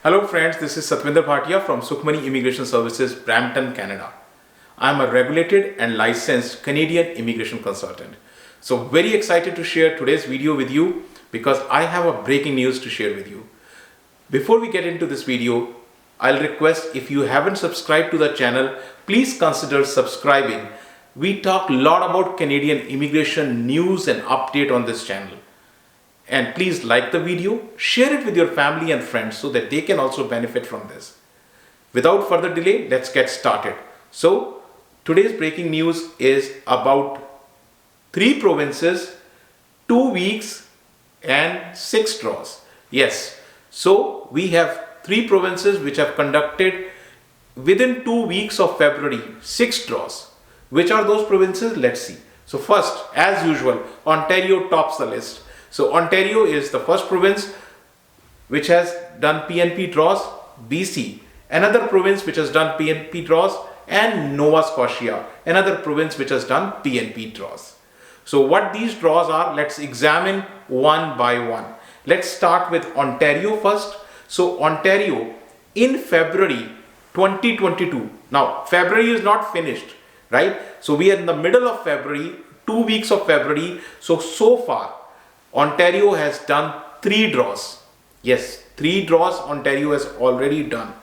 Hello friends, this is Satvinder Bhatia from SukhmaniImmigration Services, Brampton, Canada. I am a regulated and licensed Canadian immigration consultant. So very excited to share today's video with you because I have a breaking news to share with you. Before we get into this video, I'll request if you haven't subscribed to the channel, please consider subscribing. We talk a lot about Canadian immigration news and update on this channel. And please like the video, share it with your family and friends so that they can also benefit from this. Without further delay, let's get started. So, today's breaking news is about 3 provinces, 2 weeks and 6 draws. Yes, so we have 3 provinces which have conducted within 2 weeks of February 6 draws. Which are those provinces? Let's see. So first, as usual, Ontario tops the list. So Ontario is the first province which has done PNP Draws, BC, another province which has done PNP Draws, and Nova Scotia, another province which has done PNP Draws. So what these draws are, let's examine one by one. Let's start with Ontario first. So Ontario in February 2022, now February is not finished, right? So we are in the middle of February, 2 weeks of February. So far, Ontario has done 3 draws. Yes, 3 draws Ontario has already done,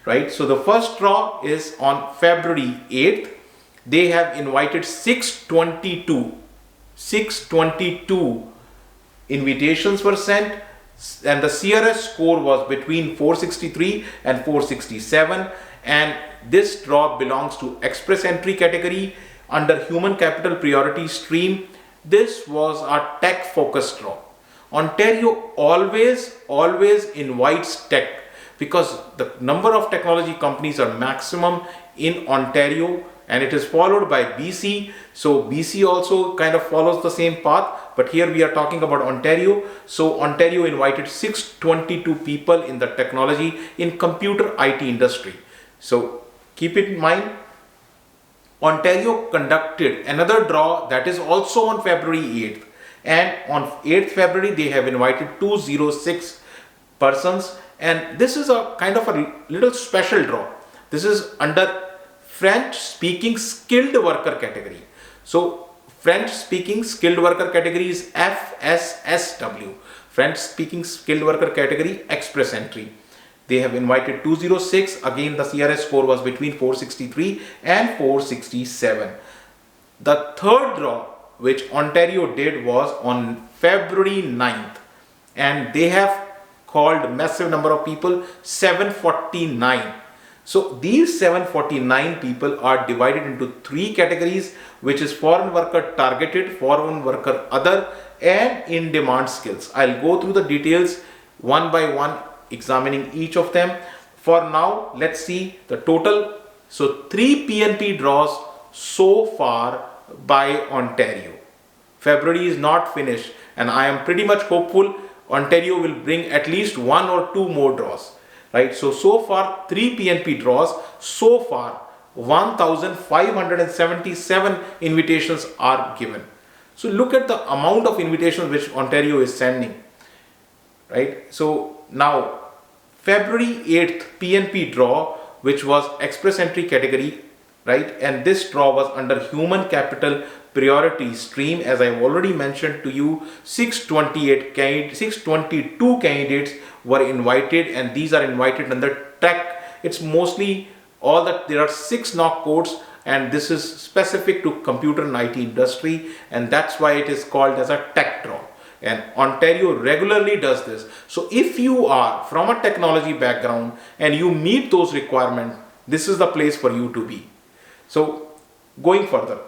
right? So the first draw is on February 8th. They have invited 622 invitations were sent, and the CRS score was between 463 and 467, and this draw belongs to express entry category under human capital priority stream. This was a tech focused draw. Ontario always invites tech because the number of technology companies are maximum in Ontario, and it is followed by BC. So BC also kind of follows the same path, but here we are talking about Ontario. So Ontario invited 622 people in the technology in computer IT industry. So keep it in mind, Ontario conducted another draw that is also on February 8th, and on 8th February they have invited 206 persons, and this is a kind of a little special draw. This is under French speaking skilled worker category. So French speaking skilled worker category is FSSW, French speaking skilled worker category express entry. They have invited 206. Again, the CRS score was between 463 and 467. The third draw which Ontario did was on February 9th, and they have called massive number of people, 749. So these 749 people are divided into 3 categories, which is foreign worker targeted, foreign worker other, and in demand skills. I'll go through the details one by one, examining each of them. For now, let's see the total. So 3 PNP draws so far by Ontario. February is not finished, and I am pretty much hopeful Ontario will bring at least 1 or 2 more draws, right? So far 3 PNP draws. So far 1577 invitations are given. So look at the amount of invitations which Ontario is sending, right? So now February 8th PNP draw, which was express entry category, right? And this draw was under human capital priority stream. As I've already mentioned to you, 622 candidates were invited, and these are invited under tech. It's mostly all that there are 6 knock codes, and this is specific to computer and IT industry, and that's why it is called as a tech draw. And Ontario regularly does this. So if you are from a technology background and you meet those requirements, this is the place for you to be. So going further,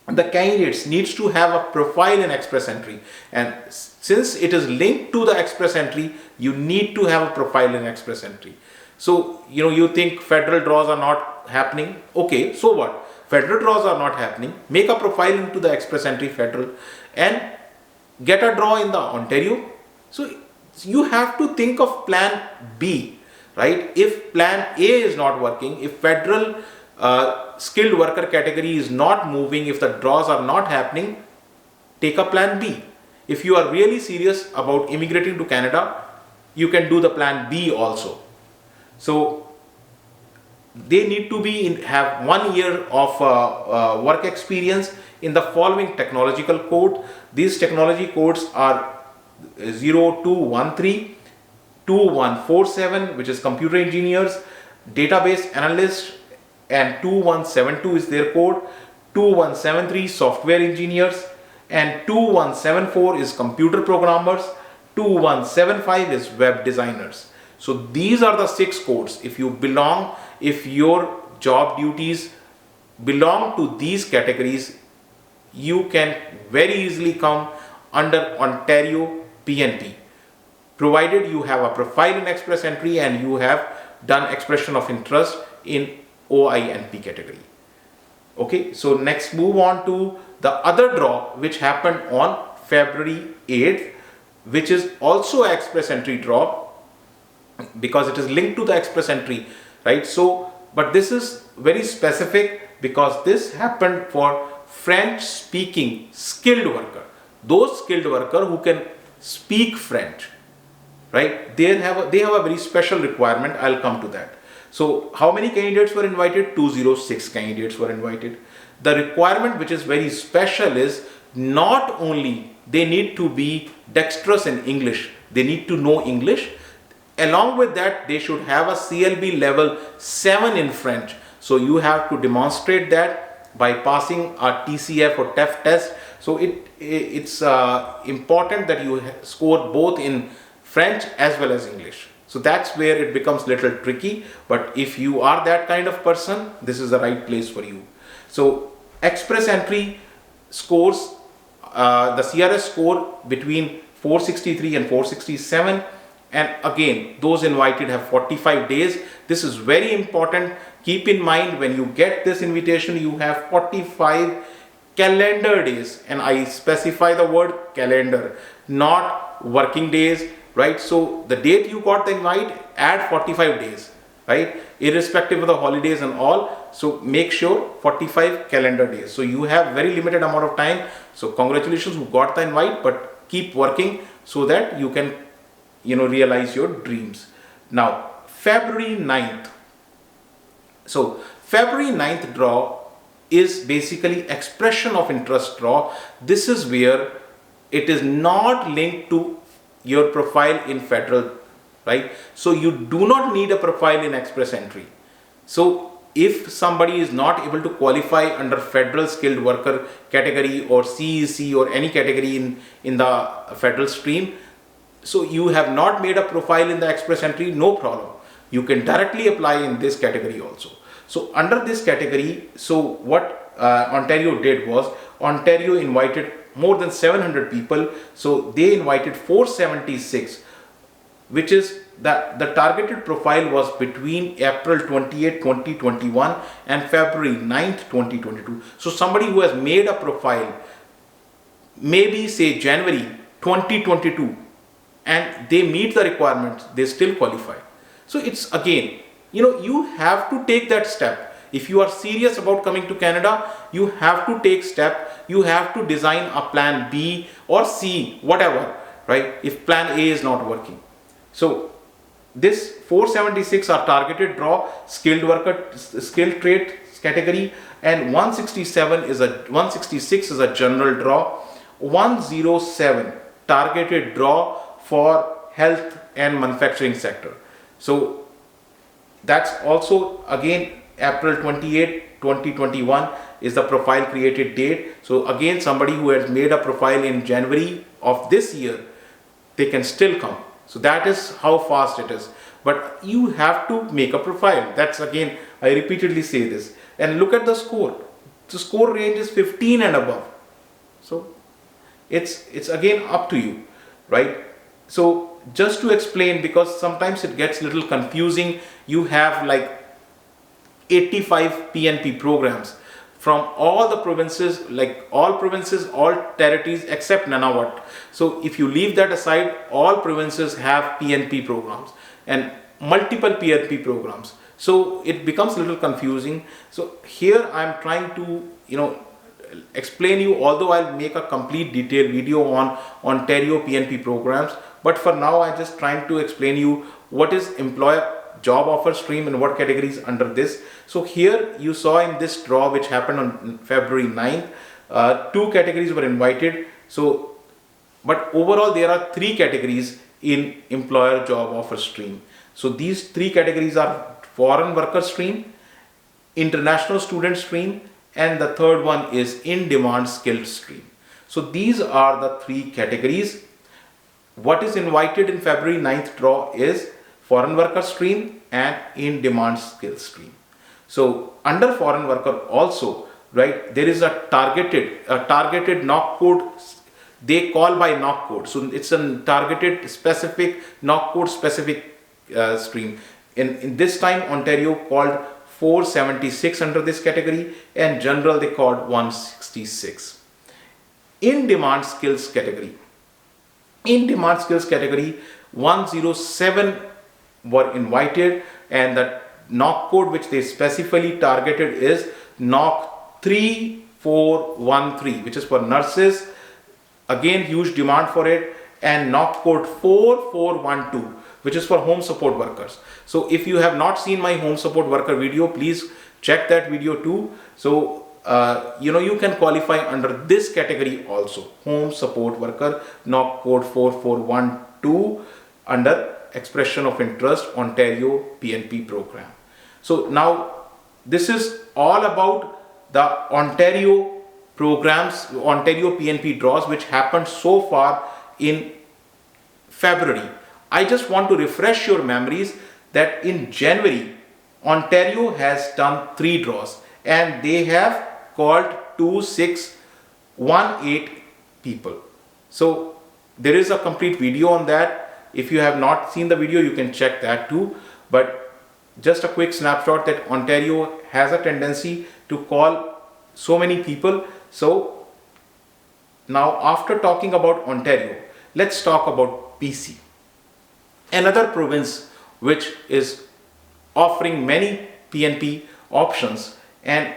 the candidates needs to have a profile in express entry, and since it is linked to the express entry, you need to have a profile in express entry. So you think federal draws are not happening. Okay, so what? Federal draws are not happening. Make a profile into the express entry federal and get a draw in the Ontario. So you have to think of plan B, right? If plan A is not working, if federal skilled worker category is not moving, if the draws are not happening, take a plan B. If you are really serious about immigrating to Canada, you can do the plan B also. So they need to have 1 year of work experience in the following technological code. These technology codes are 0213, 2147, which is computer engineers, database analyst, and 2172 is their code, 2173 software engineers, and 2174 is computer programmers, 2175 is web designers. So these are the 6 codes. If your job duties belong to these categories, you can very easily come under Ontario PNP, provided you have a profile in express entry and you have done expression of interest in OINP category. Okay, so next move on to the other draw which happened on February 8th, which is also an express entry draw because it is linked to the express entry, right? So, but this is very specific because this happened for French speaking skilled worker. Those skilled worker who can speak French, right? They have a very special requirement. I'll come to that. So how many candidates were invited? 206 candidates were invited. The requirement which is very special is not only they need to be dexterous in English, they need to know English. Along with that, they should have a CLB level 7 in French. So you have to demonstrate that by passing a TCF or TEF test. So it's important that you score both in French as well as English. So that's where it becomes little tricky. But if you are that kind of person, this is the right place for you. So express entry scores, the CRS score between 463 and 467. And again, those invited have 45 days. This is very important. Keep in mind, when you get this invitation, you have 45 calendar days. And I specify the word calendar, not working days, right? So the date you got the invite, add 45 days, right? Irrespective of the holidays and all. So make sure 45 calendar days. So you have very limited amount of time. So congratulations who got the invite, but keep working so that you can realize your dreams. Now, February 9th. So, February 9th draw is basically expression of interest draw. This is where it is not linked to your profile in federal, right? So, you do not need a profile in express entry. So, if somebody is not able to qualify under federal skilled worker category or CEC or any category in the federal stream, so you have not made a profile in the express entry, no problem. You can directly apply in this category also. So under this category, so what Ontario did was, Ontario invited more than 700 people. So they invited 476, which is the targeted profile was between April 28, 2021 and February 9th, 2022. So somebody who has made a profile, maybe say January 2022, and they meet the requirements, they still qualify. So it's again, you have to take that step. If you are serious about coming to Canada, you have to take step. You have to design a plan B or C, whatever, right? If plan A is not working. So this 476 are targeted draw, skilled worker, skilled trade category, and 166 is a general draw, 107 targeted draw for health and manufacturing sector. So that's also again April 28, 2021 is the profile created date. So again, somebody who has made a profile in January of this year, they can still come. So that is how fast it is. But you have to make a profile. That's again, I repeatedly say this. And look at the score. The score range is 15 and above. So it's again up to you, right? So just to explain, because sometimes it gets a little confusing, you have like 85 PNP programs from all the provinces, like all provinces, all territories except Nunavut. So if you leave that aside, all provinces have PNP programs and multiple PNP programs. So it becomes a little confusing. So here I'm trying to, explain you, although I'll make a complete detailed video on Ontario PNP programs, but for now I'm just trying to explain you what is employer job offer stream and what categories under this. So here you saw in this draw which happened on February 9th, 2 categories were invited. So but overall there are 3 categories in employer job offer stream. So these 3 categories are foreign worker stream, international student stream, and the third one is in demand skilled stream. So these are the 3 categories. What is invited in February 9th draw is foreign worker stream and in demand skill stream. So under foreign worker also, right, there is a targeted knock code, they call by knock code. So it's a targeted specific knock code specific stream. In this time Ontario called 476 under this category, and general they called 166. In demand skills category, 107 were invited, and the knock code which they specifically targeted is knock 3413, which is for nurses, again huge demand for it, and knock code 4412, which is for home support workers. So if you have not seen my home support worker video, please check that video too. So you can qualify under this category also, home support worker, knock code 4412 under expression of interest Ontario PNP program. So now this is all about the Ontario programs, Ontario PNP draws which happened so far in February. I just want to refresh your memories that in January Ontario has done 3 draws and they have called 2618 people. So there is a complete video on that. If you have not seen the video, you can check that too. But just a quick snapshot that Ontario has a tendency to call so many people. So now after talking about Ontario, let's talk about BC, another province which is offering many PNP options and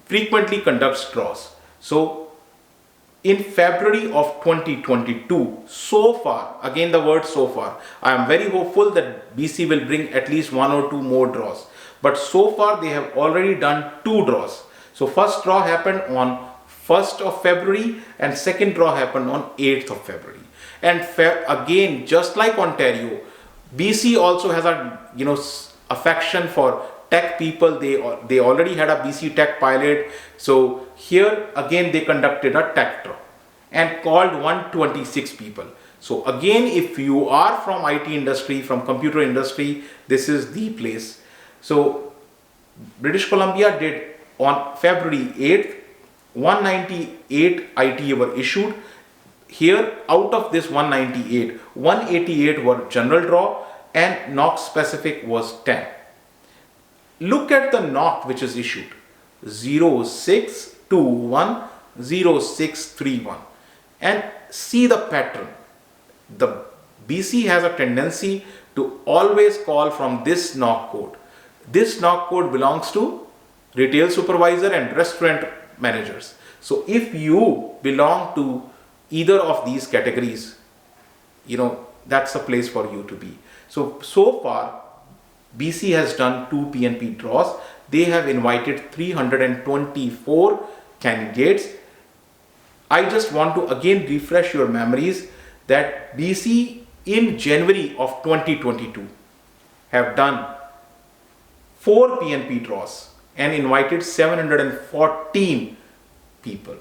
frequently conducts draws. So in February of 2022, so far, again the word so far, I am very hopeful that BC will bring at least 1 or 2 more draws. But so far they have already done 2 draws. So first draw happened on 1st of February and second draw happened on 8th of February. And again, just like Ontario, BC also has a affection for tech people. They already had a BC tech pilot. So here again they conducted a tech draw and called 126 people. So again, if you are from IT industry, from computer industry, this is the place. So British Columbia did on February 8th, 198 ITA were issued. Here out of this 198, 188 were general draw and knock specific was 10. Look at the knock which is issued, 0621, 0631, and see the pattern. The BC has a tendency to always call from this knock code. This knock code belongs to retail supervisor and restaurant managers. So if you belong to either of these categories, that's a place for you to be. So far BC has done 2 PNP draws. They have invited 324 candidates. I just want to again refresh your memories that BC in January of 2022 have done 4 PNP draws and invited 714 people.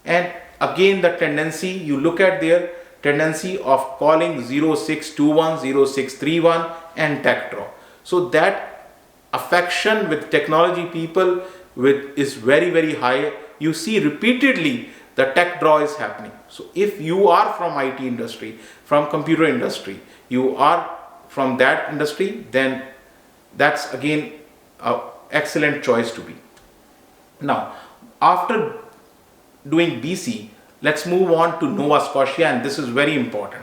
And again the tendency, you look at their tendency of calling 0621, 0631 and tech draw. So that affection with technology people is very, very high. You see repeatedly the tech draw is happening. So if you are from IT industry, from computer industry, you are from that industry, then that's again an excellent choice to be. Now, after doing BC, let's move on to Nova Scotia, and this is very important.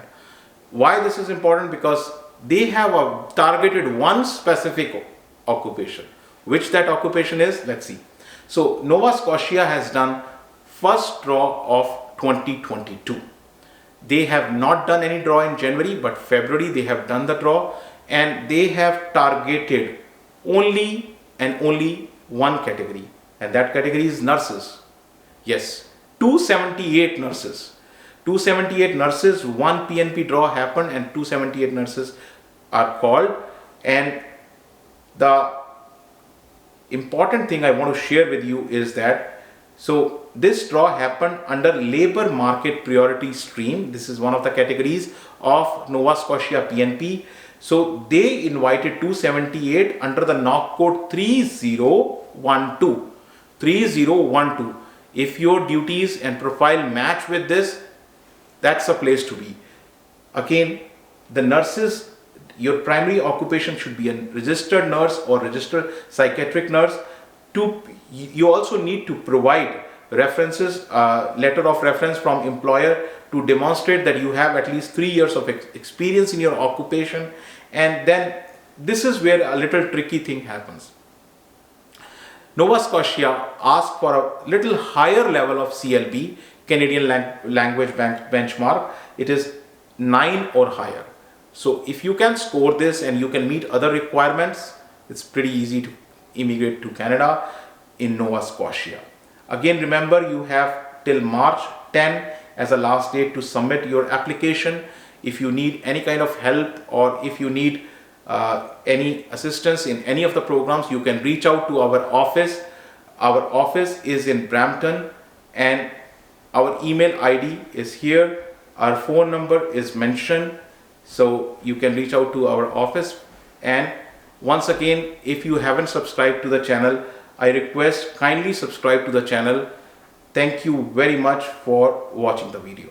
Why this is important? Because they have a targeted one specific occupation. Which that occupation is? Let's see. So Nova Scotia has done first draw of 2022. They have not done any draw in January, but February they have done the draw, and they have targeted only and only one category, and that category is nurses. Yes, 278 nurses. 278 nurses, one PNP draw happened and 278 nurses are called. And the important thing I want to share with you is that, so this draw happened under labor market priority stream. This is one of the categories of Nova Scotia PNP. So they invited 278 under the knock code 3012. 3012. If your duties and profile match with this, that's a place to be. Again, the nurses, your primary occupation should be a registered nurse or registered psychiatric nurse. You also need to provide references, letter of reference from employer to demonstrate that you have at least 3 years of experience in your occupation. And then this is where a little tricky thing happens. Nova Scotia asked for a little higher level of CLB, Canadian Language Benchmark. It is 9 or higher. So if you can score this and you can meet other requirements, it's pretty easy to immigrate to Canada in Nova Scotia. Again, remember, you have till March 10 as a last date to submit your application. If you need any kind of help or if you need any assistance in any of the programs, you can reach out to our office. Our office is in Brampton and our email ID is here. Our phone number is mentioned, so you can reach out to our office. And once again, if you haven't subscribed to the channel, I request kindly subscribe to the channel. Thank you very much for watching the video.